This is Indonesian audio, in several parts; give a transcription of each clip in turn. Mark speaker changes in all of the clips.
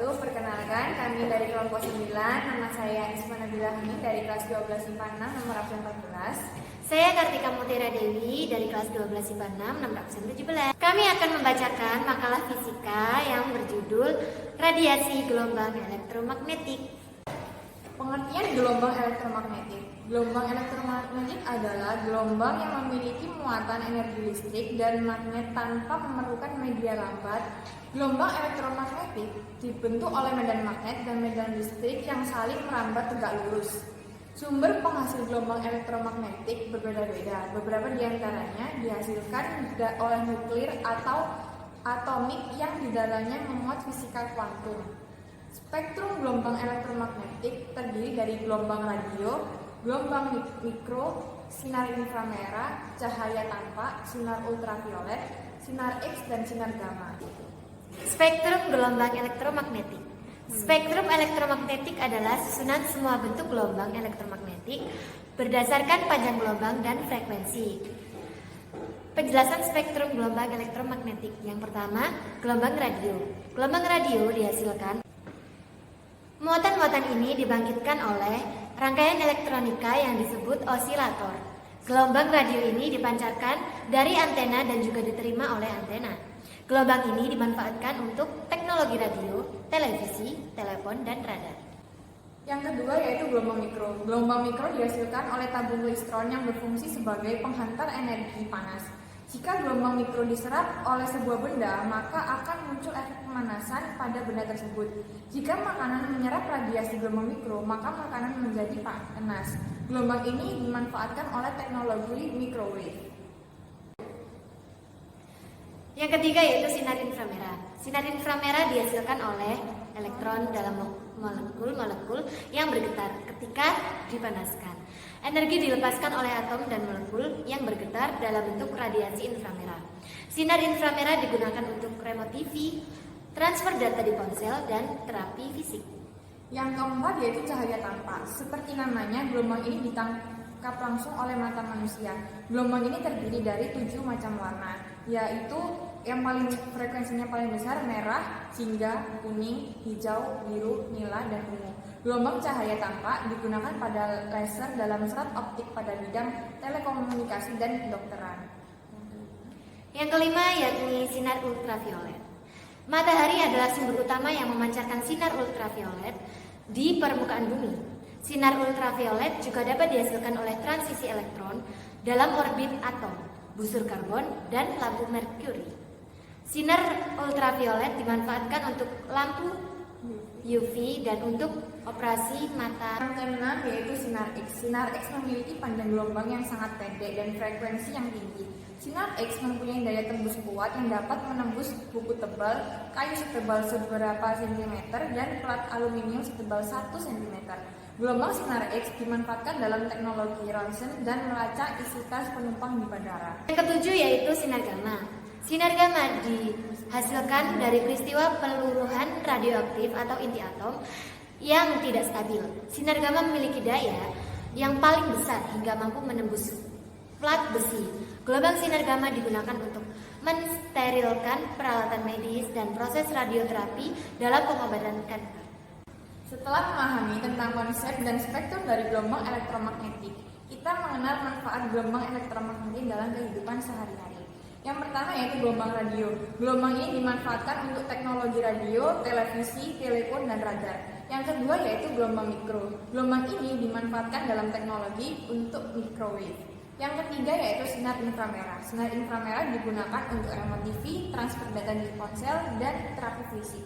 Speaker 1: wabarakatuh. Perkenalkan, kami dari kelompok 9. Nama saya Isma Nabila Hamid dari kelas 12 IPA 6 nomor absen 14.
Speaker 2: Saya Kartika Mutira Dewi dari kelas 12 IPA 6 nomor absen 17. Kami akan membacakan makalah fisika yang berjudul Radiasi Gelombang Elektromagnetik.
Speaker 1: Pengertian gelombang elektromagnetik. Gelombang elektromagnetik adalah gelombang yang memiliki muatan energi listrik dan magnet tanpa memerlukan media lambat. Gelombang elektromagnetik dibentuk oleh medan magnet dan medan listrik yang saling merambat tegak lurus. Sumber penghasil gelombang elektromagnetik berbeda-beda. Beberapa di antaranya dihasilkan oleh nuklir atau atomik yang di dalamnya memuat fisika kuantum. Spektrum gelombang elektromagnetik terdiri dari gelombang radio, gelombang mikro, sinar inframerah, cahaya tampak, sinar ultraviolet, sinar X, dan sinar gamma.
Speaker 2: Spektrum gelombang elektromagnetik. Spektrum elektromagnetik adalah susunan semua bentuk gelombang elektromagnetik berdasarkan panjang gelombang dan frekuensi. Penjelasan spektrum gelombang elektromagnetik. Yang pertama, gelombang radio. Gelombang radio dihasilkan. Muatan-muatan ini dibangkitkan oleh rangkaian elektronika yang disebut osilator. Gelombang radio ini dipancarkan dari antena dan juga diterima oleh antena. Gelombang ini dimanfaatkan untuk teknologi radio, televisi, telepon, dan radar.
Speaker 1: Yang kedua yaitu gelombang mikro. Gelombang mikro dihasilkan oleh tabung klistron yang berfungsi sebagai penghantar energi panas. Jika gelombang mikro diserap oleh sebuah benda, maka akan muncul efek pemanasan pada benda tersebut. Jika makanan menyerap radiasi gelombang mikro, maka makanan menjadi panas. Gelombang ini dimanfaatkan oleh teknologi microwave.
Speaker 2: Yang ketiga yaitu sinar inframerah. Sinar inframerah dihasilkan oleh elektron dalam molekul-molekul yang bergetar ketika dipanaskan. Energi dilepaskan oleh atom dan molekul yang bergetar dalam bentuk radiasi inframerah. Sinar inframerah digunakan untuk remote TV, transfer data di ponsel, dan terapi fisik.
Speaker 1: Yang keempat yaitu cahaya tampak. Seperti namanya, gelombang ini ditangkap langsung oleh mata manusia. Gelombang ini terdiri dari 7 macam warna, yaitu yang frekuensinya paling besar merah, jingga, kuning, hijau, biru, nila, dan ungu. Gelombang cahaya tampak digunakan pada laser dalam serat optik pada bidang telekomunikasi dan kedokteran.
Speaker 2: Yang kelima yakni sinar ultraviolet. Matahari adalah sumber utama yang memancarkan sinar ultraviolet di permukaan bumi. Sinar ultraviolet juga dapat dihasilkan oleh transisi elektron dalam orbit atom, busur karbon, dan lampu merkuri. Sinar ultraviolet dimanfaatkan untuk lampu UV dan untuk operasi mata.
Speaker 1: Yang keenam yaitu sinar X. Sinar X memiliki panjang gelombang yang sangat pendek dan frekuensi yang tinggi. Sinar X mempunyai daya tembus kuat yang dapat menembus buku tebal, kayu setebal seberapa sentimeter, dan plat aluminium setebal 1 cm. Gelombang sinar X dimanfaatkan dalam teknologi ronsen dan melacak isi tas penumpang di bandara.
Speaker 2: Yang ketujuh yaitu sinar gamma. Sinar gamma dihasilkan dari peristiwa peluruhan radioaktif atau inti atom yang tidak stabil. Sinar gamma memiliki daya yang paling besar hingga mampu menembus plat besi. Gelombang sinar gamma digunakan untuk mensterilkan peralatan medis dan proses radioterapi dalam pengobatan kanker.
Speaker 1: Setelah memahami tentang konsep dan spektrum dari gelombang elektromagnetik, kita mengenal manfaat gelombang elektromagnetik dalam kehidupan sehari-hari. Yang pertama yaitu gelombang radio. Gelombang ini dimanfaatkan untuk teknologi radio, televisi, telepon, dan radar. Yang kedua yaitu gelombang mikro. Gelombang ini dimanfaatkan dalam teknologi untuk microwave. Yang ketiga yaitu sinar inframerah. Sinar inframerah digunakan untuk remote TV, transfer data di ponsel, dan terapi fisik.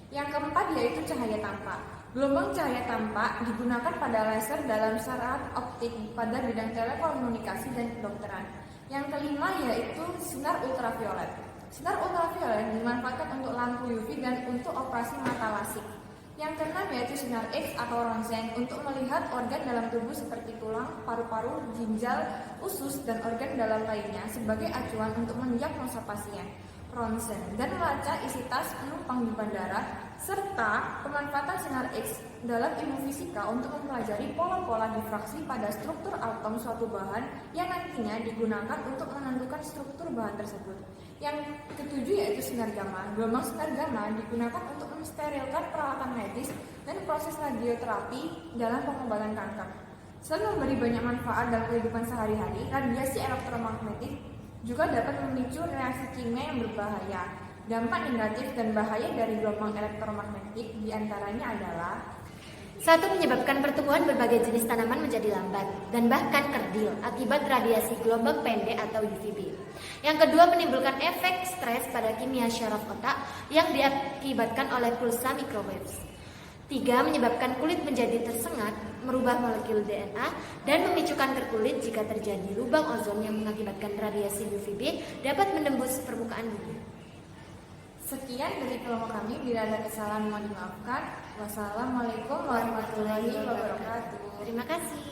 Speaker 1: Yang keempat yaitu cahaya tampak. Gelombang cahaya tampak digunakan pada laser dalam serat optik pada bidang telekomunikasi dan kedokteran. Yang kelima yaitu sinar ultraviolet. Sinar ultraviolet dimanfaatkan untuk lampu UV dan untuk operasi mata lasik. Yang keenam yaitu sinar X atau ronsen untuk melihat organ dalam tubuh seperti tulang, paru-paru, ginjal, usus, dan organ dalam lainnya sebagai acuan untuk mendiagnosa pasien. Ronsen dan melacak isi tas penumpang di bandara, serta pemanfaatan sinar X dalam ilmu fisika untuk mempelajari pola-pola difraksi pada struktur atom suatu bahan yang nantinya digunakan untuk menentukan struktur bahan tersebut. Yang ketujuh yaitu sinar gamma. Gelombang sinar gamma digunakan untuk mensterilkan peralatan medis dan proses radioterapi dalam pengobatan kanker. Selain memberi banyak manfaat dalam kehidupan sehari-hari, radiasi elektromagnetik juga dapat memicu reaksi kimia yang berbahaya. Dampak negatif dan bahaya dari gelombang elektromagnetik diantaranya adalah:
Speaker 2: 1. Menyebabkan pertumbuhan berbagai jenis tanaman menjadi lambat dan bahkan kerdil akibat radiasi gelombang pendek atau UVB. Yang kedua, menimbulkan efek stres pada kimia syaraf otak yang diakibatkan oleh pulsa microwaves. 3. Menyebabkan kulit menjadi tersengat, merubah molekul DNA, dan memicu kanker kulit jika terjadi lubang ozon yang mengakibatkan radiasi UVB dapat menembus permukaan bumi.
Speaker 1: sekian dari kelompok kami. Bila ada kesalahan mohon dimaafkan. Wassalamualaikum warahmatullahi wabarakatuh.
Speaker 2: Terima kasih.